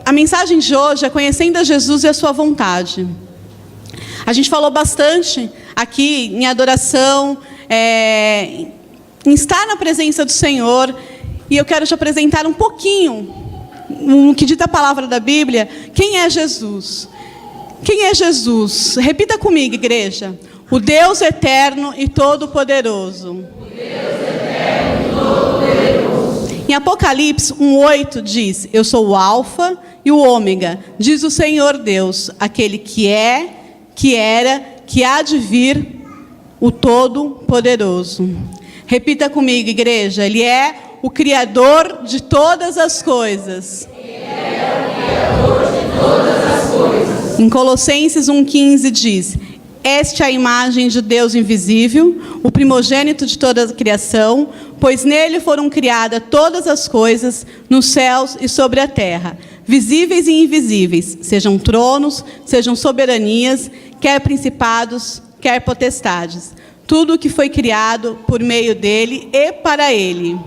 a mensagem de hoje é conhecendo a Jesus e a sua vontade. A gente falou bastante aqui em adoração, em estar na presença do Senhor, e eu quero te apresentar um pouquinho, no que dita a palavra da Bíblia, quem é Jesus. Quem é Jesus? Repita comigo, igreja. O Deus eterno e todo-poderoso. O Deus eterno e todo-poderoso. Em Apocalipse 1:8 diz: eu sou o Alfa e o Ômega, diz o Senhor Deus, aquele que é, que era, que há de vir, o Todo-Poderoso. Repita comigo, igreja. Ele é o Criador de todas as coisas. Ele é o Criador de todas as coisas. Em Colossenses 1:15 diz: esta é a imagem de Deus invisível, o primogênito de toda a criação, pois nele foram criadas todas as coisas, nos céus e sobre a terra, visíveis e invisíveis, sejam tronos, sejam soberanias, quer principados, quer potestades. Tudo o que foi criado por meio dele e para ele.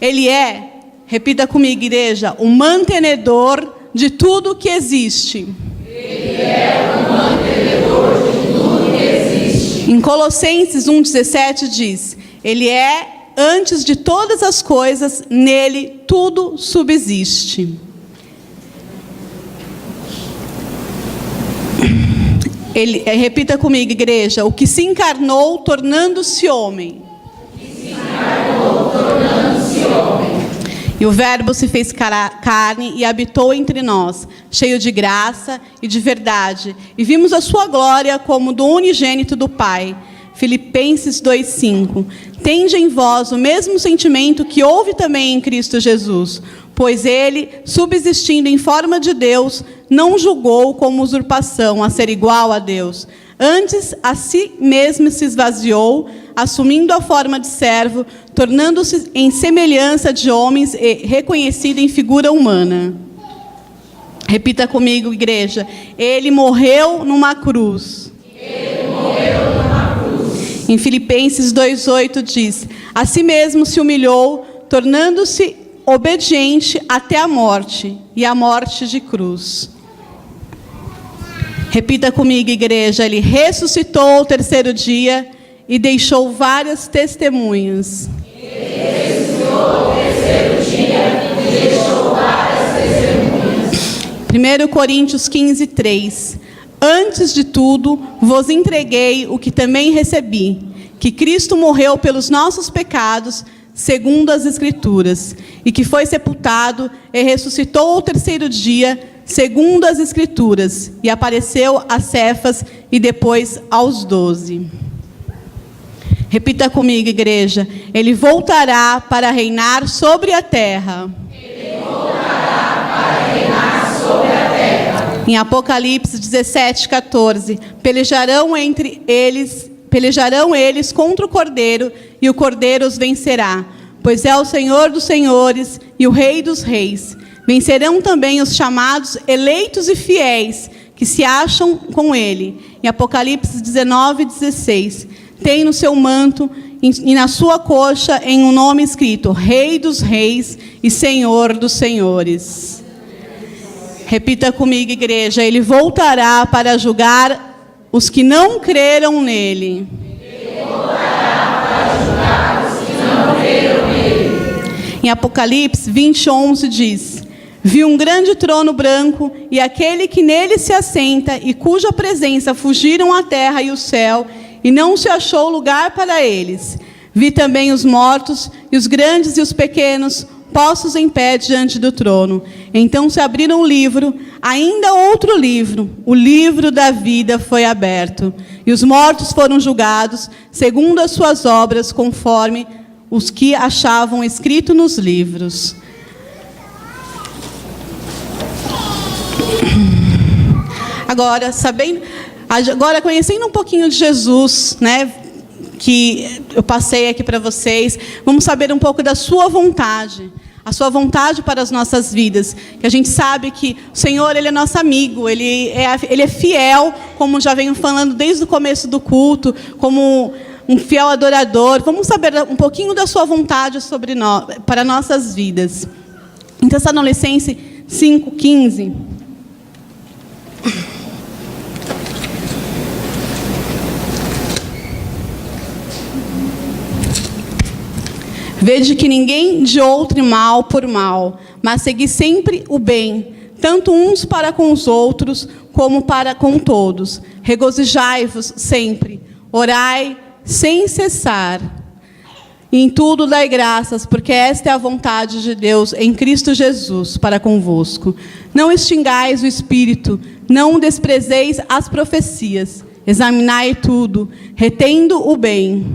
Ele é, repita comigo, igreja, o mantenedor de tudo o que existe. Ele é o mantenedor de tudo que existe. Em Colossenses 1:17 diz: ele é antes de todas as coisas, nele tudo subsiste. Ele, repita comigo, igreja, o que se encarnou tornando-se homem. O que se encarnou tornando-se homem. E o Verbo se fez carne e habitou entre nós, cheio de graça e de verdade. E vimos a sua glória como do unigênito do Pai. Filipenses 2:5. Tende em vós o mesmo sentimento que houve também em Cristo Jesus, pois ele, subsistindo em forma de Deus, não julgou como usurpação a ser igual a Deus. Antes, a si mesmo se esvaziou, assumindo a forma de servo, tornando-se em semelhança de homens e reconhecido em figura humana. Repita comigo, igreja. Ele morreu numa cruz. Ele morreu numa cruz. Em Filipenses 2:8 diz: a si mesmo se humilhou, tornando-se obediente até a morte, e a morte de cruz. Repita comigo, igreja. Ele ressuscitou ao terceiro dia e deixou várias testemunhas. Ele ressuscitou ao terceiro dia e deixou várias testemunhas. 1 Coríntios 15:3. Antes de tudo, vos entreguei o que também recebi, que Cristo morreu pelos nossos pecados, segundo as Escrituras, e que foi sepultado e ressuscitou ao terceiro dia, segundo as Escrituras, e apareceu a Cefas e depois aos 12. Repita comigo, igreja. Ele voltará para reinar sobre a terra. Ele voltará para reinar sobre a terra. Em Apocalipse 17:14, pelejarão eles contra o Cordeiro, e o Cordeiro os vencerá, pois é o Senhor dos senhores e o Rei dos reis. Vencerão também os chamados eleitos e fiéis, que se acham com ele. Em Apocalipse 19:16, tem no seu manto e na sua coxa em um nome escrito: Rei dos reis e Senhor dos senhores. Repita comigo, igreja. Ele voltará para julgar os que não creram nele. Ele voltará para julgar os que não creram nele. Em Apocalipse 20:11 diz: vi um grande trono branco e aquele que nele se assenta, e cuja presença fugiram a terra e o céu, e não se achou lugar para eles. Vi também os mortos, e os grandes e os pequenos, postos em pé diante do trono. Então se abriram um livro, ainda outro livro, o livro da vida foi aberto. E os mortos foram julgados, segundo as suas obras, conforme os que achavam escrito nos livros. Agora, conhecendo um pouquinho de Jesus, né, que eu passei aqui para vocês, vamos saber um pouco da sua vontade, a sua vontade para as nossas vidas. Que a gente sabe que o Senhor, Ele é nosso amigo, Ele é fiel, como já venho falando desde o começo do culto, como um fiel adorador. Vamos saber um pouquinho da sua vontade para nossas vidas. Em Tessalonicenses 5:15. Vede que ninguém de outro mal por mal, mas segui sempre o bem, tanto uns para com os outros, como para com todos. Regozijai-vos sempre, orai sem cessar. E em tudo dai graças, porque esta é a vontade de Deus em Cristo Jesus para convosco. Não extingais o Espírito, não desprezeis as profecias. Examinai tudo, retendo o bem.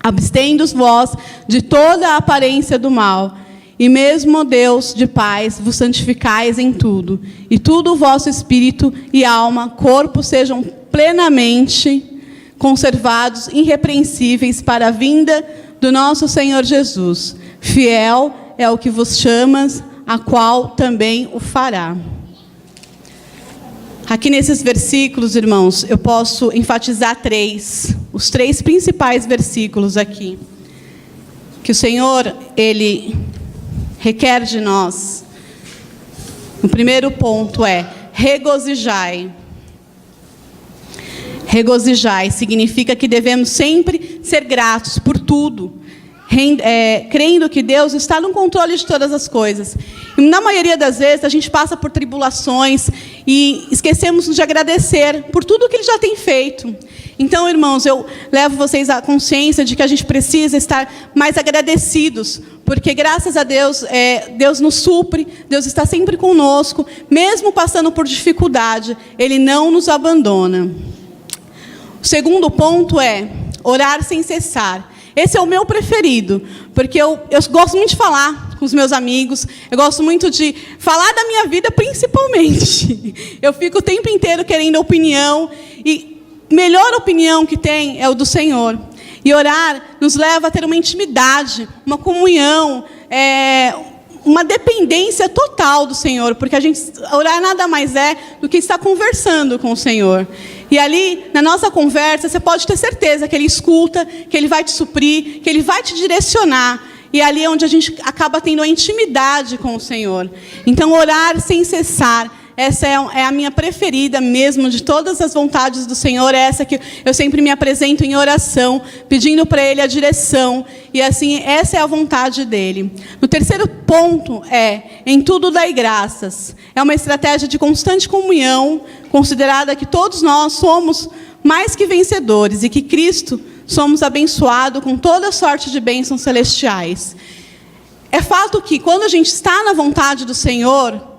Abstendo-vos vós de toda a aparência do mal, e mesmo Deus de paz vos santificais em tudo, e tudo o vosso espírito e alma, corpo sejam plenamente conservados, irrepreensíveis para a vinda do nosso Senhor Jesus. Fiel é o que vos chamas, a qual também o fará. Aqui nesses versículos, irmãos, eu posso enfatizar os três principais versículos aqui, que o Senhor, Ele requer de nós. O primeiro ponto é regozijai. Regozijai significa que devemos sempre ser gratos por tudo, crendo que Deus está no controle de todas as coisas. E na maioria das vezes a gente passa por tribulações e esquecemos de agradecer por tudo que Ele já tem feito. Então, irmãos, eu levo vocês à consciência de que a gente precisa estar mais agradecidos, porque graças a Deus, Deus nos supre, Deus está sempre conosco, mesmo passando por dificuldade, Ele não nos abandona. O segundo ponto é orar sem cessar. Esse é o meu preferido, porque eu gosto muito de falar com os meus amigos, eu gosto muito de falar da minha vida principalmente. Eu fico o tempo inteiro querendo opinião, e a melhor opinião que tem é o do Senhor. E orar nos leva a ter uma intimidade, uma comunhão, uma dependência total do Senhor, porque orar nada mais é do que estar conversando com o Senhor. E ali, na nossa conversa, você pode ter certeza que Ele escuta, que Ele vai te suprir, que Ele vai te direcionar. E ali é onde a gente acaba tendo a intimidade com o Senhor. Então, orar sem cessar, essa é a minha preferida mesmo, de todas as vontades do Senhor, é essa que eu sempre me apresento em oração, pedindo para Ele a direção, e assim, essa é a vontade dEle. O terceiro ponto em tudo dai graças. É uma estratégia de constante comunhão, considerada que todos nós somos mais que vencedores, e que Cristo somos abençoados com toda sorte de bênçãos celestiais. É fato que, quando a gente está na vontade do Senhor,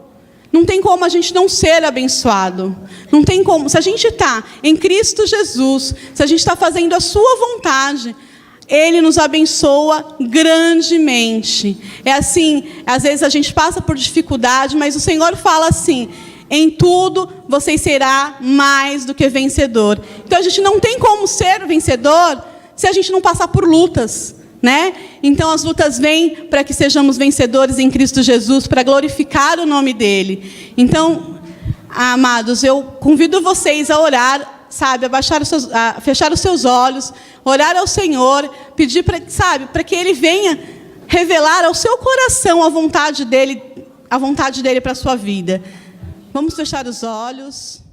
não tem como a gente não ser abençoado. Não tem como. Se a gente está em Cristo Jesus, se a gente está fazendo a sua vontade, Ele nos abençoa grandemente. É assim, às vezes a gente passa por dificuldade, mas o Senhor fala assim: em tudo você será mais do que vencedor. Então a gente não tem como ser vencedor se a gente não passar por lutas, né? Então as lutas vêm para que sejamos vencedores em Cristo Jesus, para glorificar o nome dEle. Então, amados, eu convido vocês a orar, sabe, a fechar os seus olhos, orar ao Senhor, pedir para que Ele venha revelar ao seu coração a vontade dEle para a sua vida. Vamos fechar os olhos.